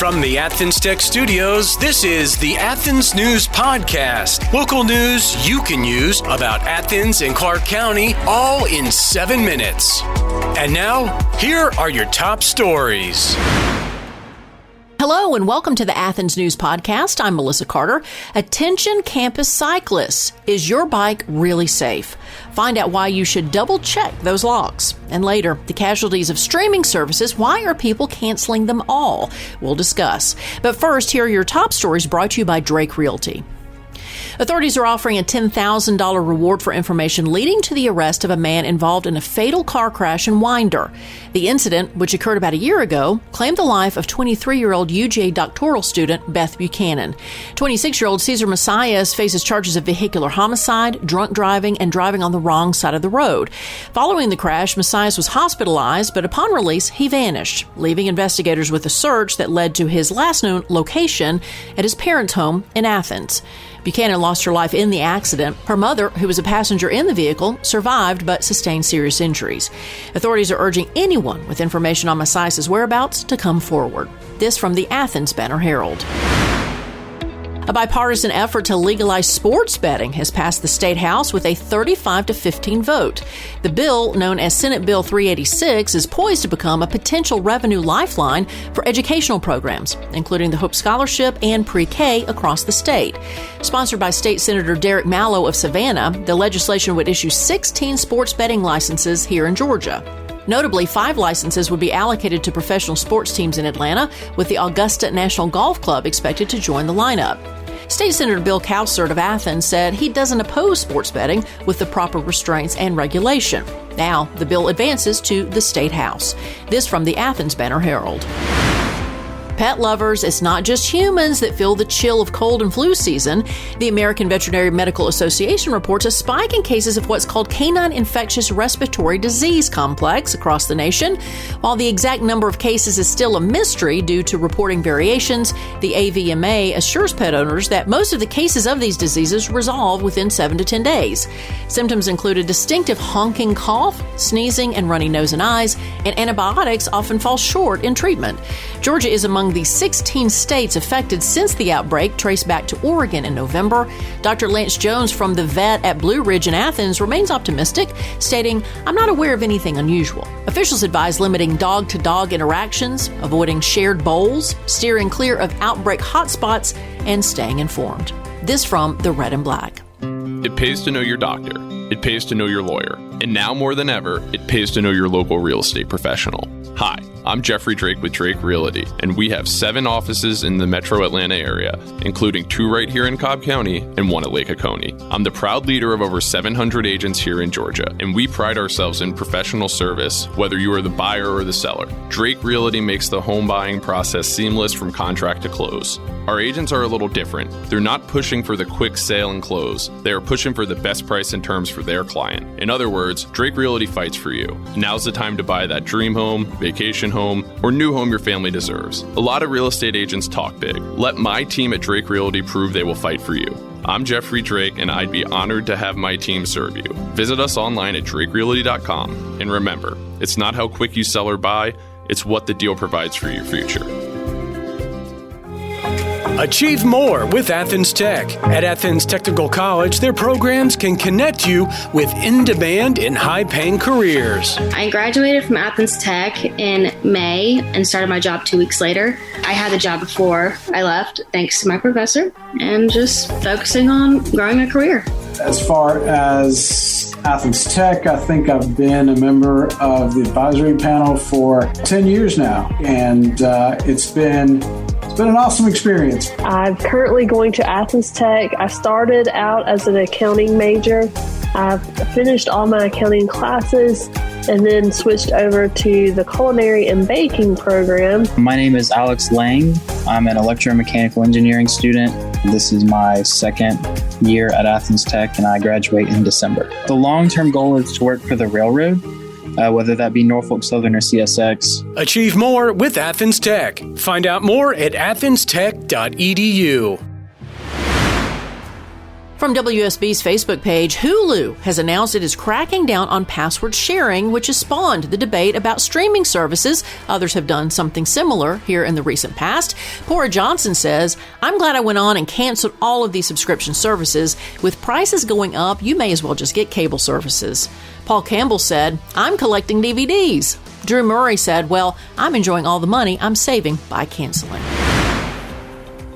From the Athens Tech Studios, this is the Athens News Podcast. Local news you can use about Athens and Clark County, all in 7 minutes. And now, here are your top stories. Hello and welcome to the Athens News Podcast. I'm Melissa Carter. Attention campus cyclists. Is your bike really safe? Find out why you should double check those logs. And later, the casualties of streaming services. Why are people canceling them all? We'll discuss. But first, here are your top stories brought to you by Drake Realty. Authorities are offering a $10,000 reward for information leading to the arrest of a man involved in a fatal car crash in Winder. The incident, which occurred about a year ago, claimed the life of 23-year-old UGA doctoral student Beth Buchanan. 26-year-old Cesar Macias faces charges of vehicular homicide, drunk driving, and driving on the wrong side of the road. Following the crash, Macias was hospitalized, but upon release, he vanished, leaving investigators with a search that led to his last known location at his parents' home in Athens. Buchanan lost her life in the accident. Her mother, who was a passenger in the vehicle, survived but sustained serious injuries. Authorities are urging anyone with information on Macias' whereabouts to come forward. This from the Athens Banner-Herald. A bipartisan effort to legalize sports betting has passed the State House with a 35-15 vote. The bill, known as Senate Bill 386, is poised to become a potential revenue lifeline for educational programs, including the Hope Scholarship and pre-K across the state. Sponsored by State Senator Derek Mallow of Savannah, the legislation would issue 16 sports betting licenses here in Georgia. Notably, 5 licenses would be allocated to professional sports teams in Atlanta, with the Augusta National Golf Club expected to join the lineup. State Senator Bill Cowsert of Athens said he doesn't oppose sports betting with the proper restraints and regulation. Now, the bill advances to the State House. This from the Athens Banner-Herald. Pet lovers, it's not just humans that feel the chill of cold and flu season. The American Veterinary Medical Association reports a spike in cases of what's called canine infectious respiratory disease complex across the nation. While the exact number of cases is still a mystery due to reporting variations, the AVMA assures pet owners that most of the cases of these diseases resolve within 7 to 10 days. Symptoms include a distinctive honking cough, sneezing, and runny nose and eyes, and antibiotics often fall short in treatment. Georgia is among the 16 states affected since the outbreak, traced back to Oregon in November. Dr. Lance Jones from the vet at Blue Ridge in Athens remains optimistic, stating, "I'm not aware of anything unusual." Officials advise limiting dog-to-dog interactions, avoiding shared bowls, steering clear of outbreak hotspots, and staying informed. This from the Red and Black. It pays to know your doctor. It pays to know your lawyer. And now more than ever, it pays to know your local real estate professional. Hi, I'm Jeffrey Drake with Drake Realty, and we have 7 offices in the metro Atlanta area, including 2 right here in Cobb County and 1 at Lake Oconee. I'm the proud leader of over 700 agents here in Georgia, and we pride ourselves in professional service, whether you are the buyer or the seller. Drake Realty makes the home buying process seamless from contract to close. Our agents are a little different. They're not pushing for the quick sale and close. They are pushing for the best price and terms for their client. In other words, Drake Realty fights for you. Now's the time to buy that dream home, vacation home, or new home your family deserves. A lot of real estate agents talk big. Let my team at Drake Realty prove they will fight for you. I'm Jeffrey Drake, and I'd be honored to have my team serve you. Visit us online at drakerealty.com. And remember, it's not how quick you sell or buy, it's what the deal provides for your future. Achieve more with Athens Tech. At Athens Technical College, their programs can connect you with in-demand and high-paying careers. I graduated from Athens Tech in May and started my job 2 weeks later. I had the job before I left, thanks to my professor, and just focusing on growing a career. As far as Athens Tech, I think I've been a member of the advisory panel for 10 years now, and it's been an awesome experience. I'm currently going to Athens Tech. I started out as an accounting major. I've finished all my accounting classes and then switched over to the culinary and baking program. My name is Alex Lang. I'm an electromechanical engineering student. This is my second year at Athens Tech, and I graduate in December. The long-term goal is to work for the railroad, whether that be Norfolk Southern or CSX. Achieve more with Athens Tech. Find out more at athenstech.edu. From WSB's Facebook page, Hulu has announced it is cracking down on password sharing, which has spawned the debate about streaming services. Others have done something similar here in the recent past. Cora Johnson says, "I'm glad I went on and canceled all of these subscription services. With prices going up, you may as well just get cable services." Paul Campbell said, "I'm collecting DVDs." Drew Murray said, "Well, I'm enjoying all the money I'm saving by canceling."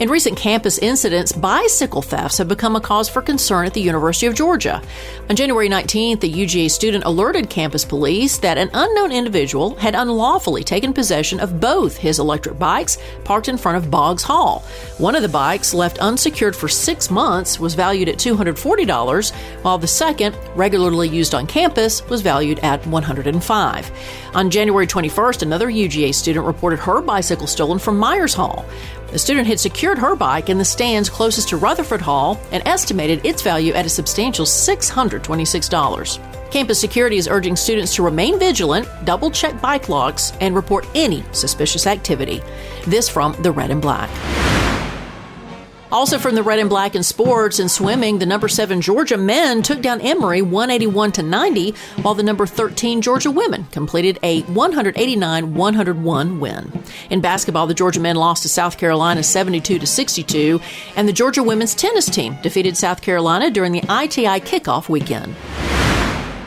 In recent campus incidents, bicycle thefts have become a cause for concern at the University of Georgia. On January 19th, a UGA student alerted campus police that an unknown individual had unlawfully taken possession of both his electric bikes parked in front of Boggs Hall. One of the bikes, left unsecured for 6 months, was valued at $240, while the second, regularly used on campus, was valued at $105. On January 21st, another UGA student reported her bicycle stolen from Myers Hall. The student had secured her bike in the stands closest to Rutherford Hall and estimated its value at a substantial $626. Campus security is urging students to remain vigilant, double-check bike locks, and report any suspicious activity. This from the Red and Black. Also from the Red and Black in sports and swimming, the number 7 Georgia men took down Emory 181-90, while the number 13 Georgia women completed a 189-101 win. In basketball, the Georgia men lost to South Carolina 72-62, and the Georgia women's tennis team defeated South Carolina during the ITI kickoff weekend.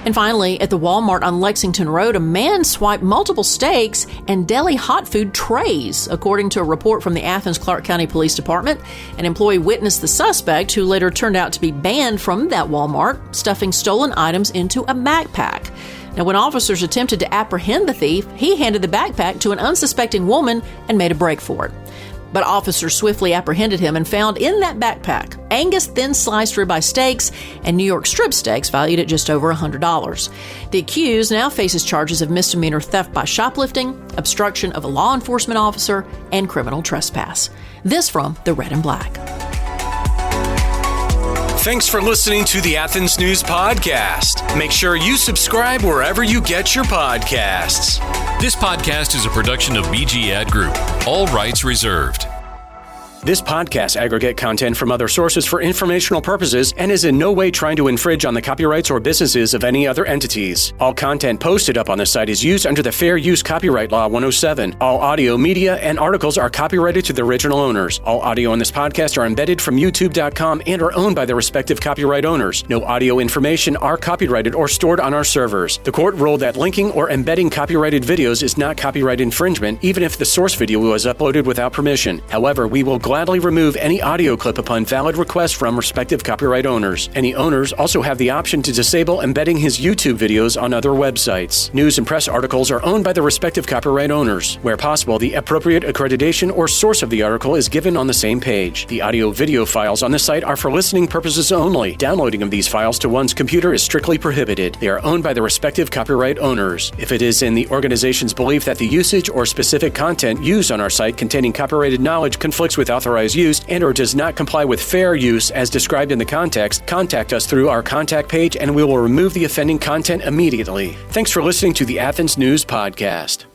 And finally, at the Walmart on Lexington Road, a man swiped multiple steaks and deli hot food trays. According to a report from the Athens Clarke County Police Department, an employee witnessed the suspect, who later turned out to be banned from that Walmart, stuffing stolen items into a backpack. Now, when officers attempted to apprehend the thief, he handed the backpack to an unsuspecting woman and made a break for it. But officers swiftly apprehended him and found in that backpack Angus thin-sliced ribeye steaks and New York strip steaks valued at just over $100. The accused now faces charges of misdemeanor theft by shoplifting, obstruction of a law enforcement officer, and criminal trespass. This from the Red and Black. Thanks for listening to the Athens News Podcast. Make sure you subscribe wherever you get your podcasts. This podcast is a production of BG Ad Group. All rights reserved. This podcast aggregate content from other sources for informational purposes and is in no way trying to infringe on the copyrights or businesses of any other entities. All content posted up on the site is used under the Fair Use Copyright Law 107. All audio, media, and articles are copyrighted to the original owners. All audio on this podcast are embedded from YouTube.com and are owned by their respective copyright owners. No audio information are copyrighted or stored on our servers. The court ruled that linking or embedding copyrighted videos is not copyright infringement, even if the source video was uploaded without permission. However, we will gladly remove any audio clip upon valid request from respective copyright owners. Any owners also have the option to disable embedding his YouTube videos on other websites. News and press articles are owned by the respective copyright owners. Where possible, the appropriate accreditation or source of the article is given on the same page. The audio-video files on the site are for listening purposes only. Downloading of these files to one's computer is strictly prohibited. They are owned by the respective copyright owners. If it is in the organization's belief that the usage or specific content used on our site containing copyrighted knowledge conflicts with authorized use and or does not comply with fair use as described in the context, contact us through our contact page and we will remove the offending content immediately. Thanks for listening to the Athens News Podcast.